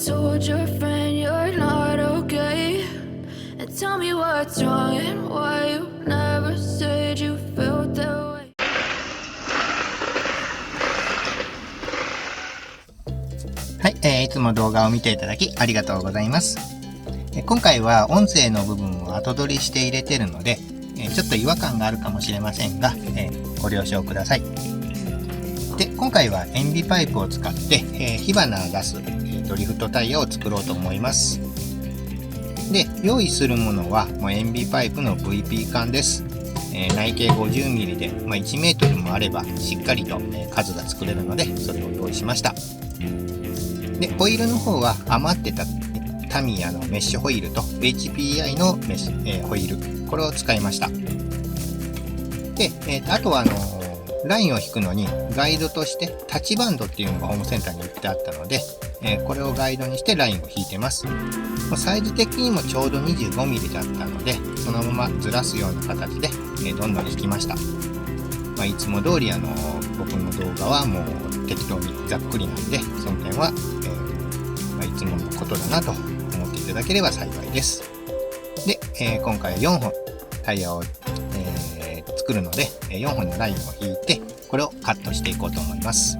told your friend you're not okay? And tell me what's wrong and why you never said you felt that way. はい、いつも動画を見ていただきありがとうございます。今回は音声の部分を後取りして入れてるので、ちょっと違和感があるかもしれませんが、ご了承ください。で、今回は塩ビパイプを使って、火花を出す、ドリフトタイヤを作ろうと思います。で、用意するものはもう塩ビパイプの VP 管です。内径 50mm で、1メートルもあればしっかりと、数が作れるので、それを用意しました。で、ホイールの方は余ってたタミヤのメッシュホイールと HPI のメッシュ、ホイール、これを使いました。で、あとはラインを引くのにガイドとしてタッチバンドっていうのがホームセンターに売ってあったので、これをガイドにしてラインを引いてます。サイズ的にもちょうど 25mm だったので、そのままずらすような形で、どんどん引きました。いつも通り僕の動画はもう適当にざっくりなんで、その点は、いつものことだなと思っていただければ幸いです。で、今回は4本タイヤを、作るので、4本のラインを引いて、これをカットしていこうと思います。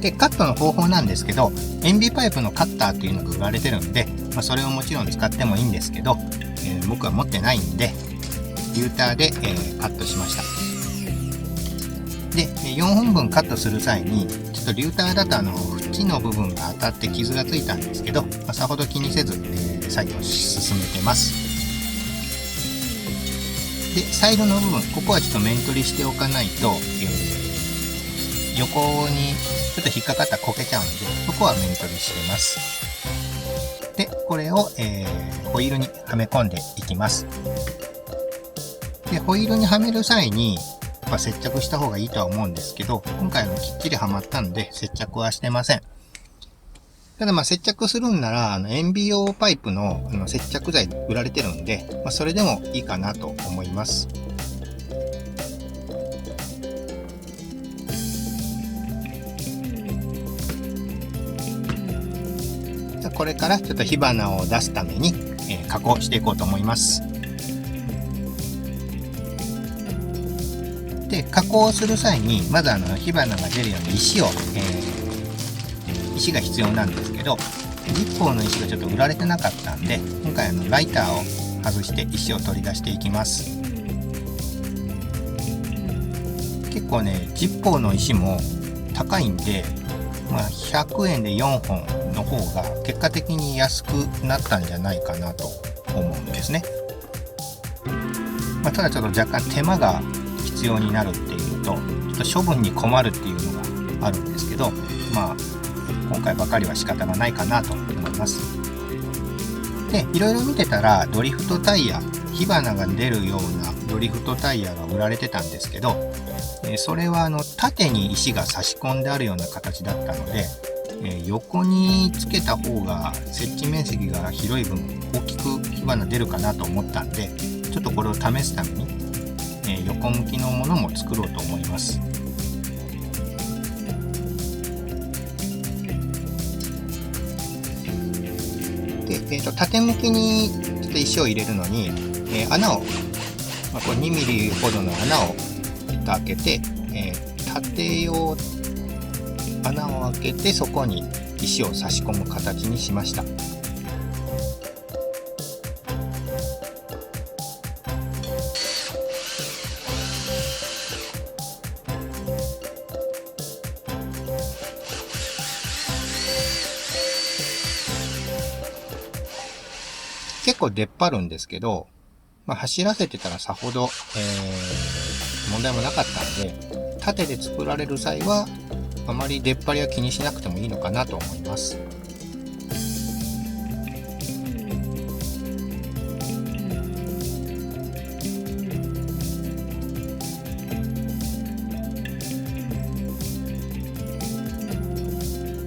で、カットの方法なんですけど、塩ビパイプのカッターというのが売られてるんで、それをもちろん使ってもいいんですけど、僕は持ってないんで、リューターで、カットしました。で、4本分カットする際に、ちょっとリューターだと縁の部分が当たって傷がついたんですけど、さほど気にせず、作業を進めてます。で、サイドの部分、ここはちょっと面取りしておかないと、横にちょっと引っかかったらこけちゃうんで、そこは面取りしてます。で、これを、ホイールにはめ込んでいきます。で、ホイールにはめる際に、やっぱ接着した方がいいとは思うんですけど、今回きっちりはまったので接着はしてません。ただ接着するんなら、塩ビ用パイプの接着剤売られてるんで、それでもいいかなと思います。これからちょっと火花を出すために、加工していこうと思います。で、加工する際に、まず火花が出るように石が必要なんですけど、10本の石がちょっと売られてなかったんで、今回ライターを外して石を取り出していきます。結構ね、10本の石も高いんで、100円で4本の方が結果的に安くなったんじゃないかなと思うんですね。ただちょっと若干手間が必要になるっていうと、ちょっと処分に困るっていうのがあるんですけど、今回ばかりは仕方がないかなと思います。で、いろいろ見てたらドリフトタイヤ、火花が出るようなドリフトタイヤが売られてたんですけど、それは縦に石が差し込んであるような形だったので、横につけた方が設置面積が広い分大きく火花出るかなと思ったんで、ちょっとこれを試すために、横向きのものも作ろうと思います。で、縦向きにちょっと石を入れるのに、穴を、これ 2mm ほどの穴を開けて、縦用穴を開けてそこに石を差し込む形にしました。結構出っ張るんですけど、走らせてたらさほど、問題もなかったんで、縦で作られる際はあまり出っ張りは気にしなくてもいいのかなと思います。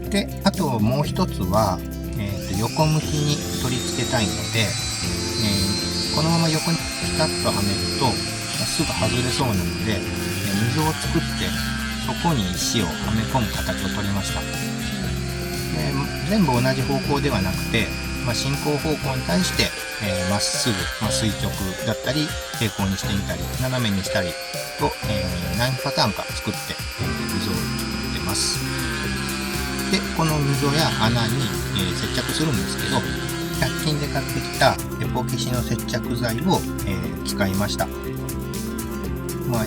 で、あともう一つは、横向きに取り付けたいので、このまま横にピタッとはめるとすぐ外れそうなので、溝を作ってそこに石をはめ込む形を取りました。で、全部同じ方向ではなくて、進行方向に対して、まっすぐ、垂直だったり平行にしてみたり斜めにしたりと、何パターンか作って、溝を作ってます。でこの溝や穴に、接着するんですけど、100均で買ってきたエポキシの接着剤を、使いました。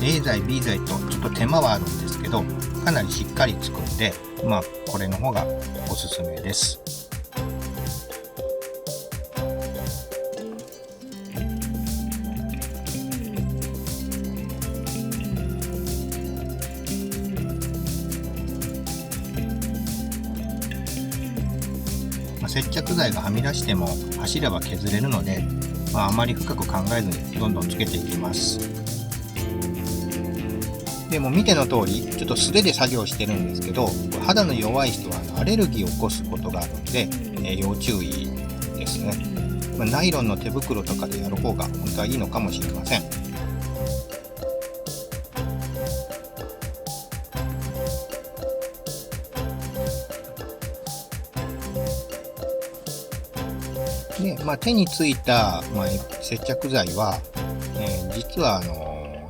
A 剤 B 剤とちょっと手間はあるんですけど、かなりしっかりつくんで、これの方がおすすめです。接着剤がはみ出しても走れば削れるので、あまり深く考えずにどんどんつけていきます。でも見ての通りちょっと素手で作業してるんですけど、肌の弱い人はアレルギーを起こすことがあるので、要注意ですね。ナイロンの手袋とかでやる方が本当はいいのかもしれません。で手についた、接着剤は、実は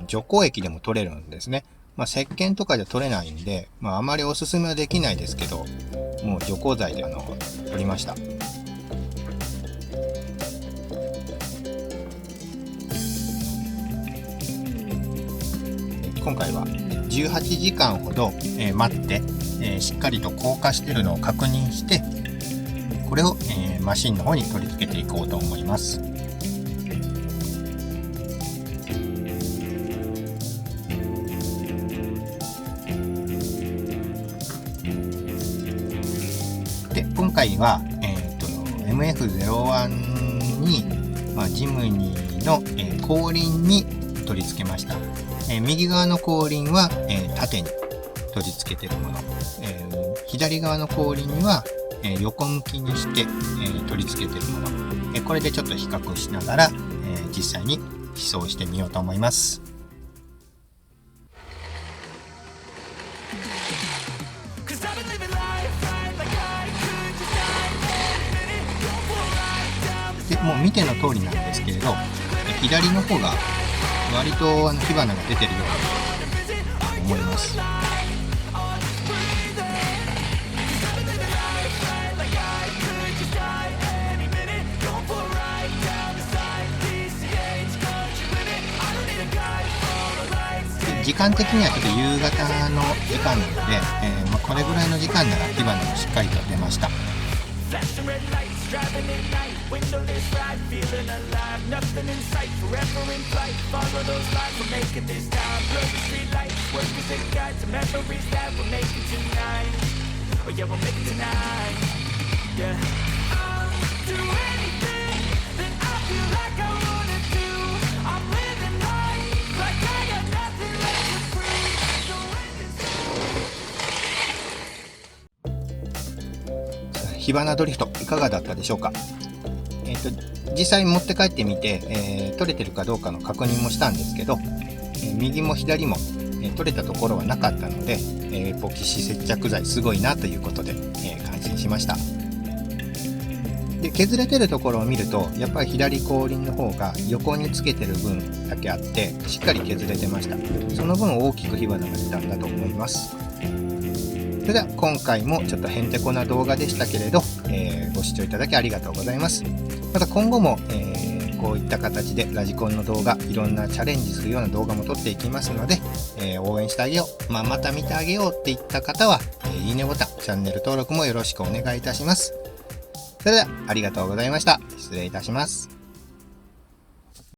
除光液でも取れるんですね。石鹸とかじゃ取れないんで、あまりおすすめはできないですけど、もう除光剤で取りました。今回は18時間ほど、待って、しっかりと硬化してるのを確認して、これを、マシンの方に取り付けていこうと思います。で今回は、MF-01 に、ジムニーの、後輪に取り付けました。右側の後輪は、縦に取り付けているもの、左側の後輪には横向きにして、取り付けているもの、これでちょっと比較しながら、実際に試奏してみようと思います。でもう見ての通りなんですけれど、左の方が割と火花が出てるように思います。時間的にはちょっと夕方の時間なので、これぐらいの時間なら火花もしっかりと出ました。火花ドリフトいかがだったでしょうか。実際持って帰ってみて、取れてるかどうかの確認もしたんですけど、右も左も、取れたところはなかったので、エポキシ接着剤すごいなということで、感心しました。で削れてるところを見ると、やっぱり左後輪の方が横につけてる分だけあってしっかり削れてました。その分大きく火花が出たんだと思います。それでは今回もちょっとへんてこな動画でしたけれど、ご視聴いただきありがとうございます。また今後も、こういった形でラジコンの動画、いろんなチャレンジするような動画も撮っていきますので、応援してあげよう、また見てあげようっていった方は、いいねボタン、チャンネル登録もよろしくお願いいたします。それではありがとうございました。失礼いたします。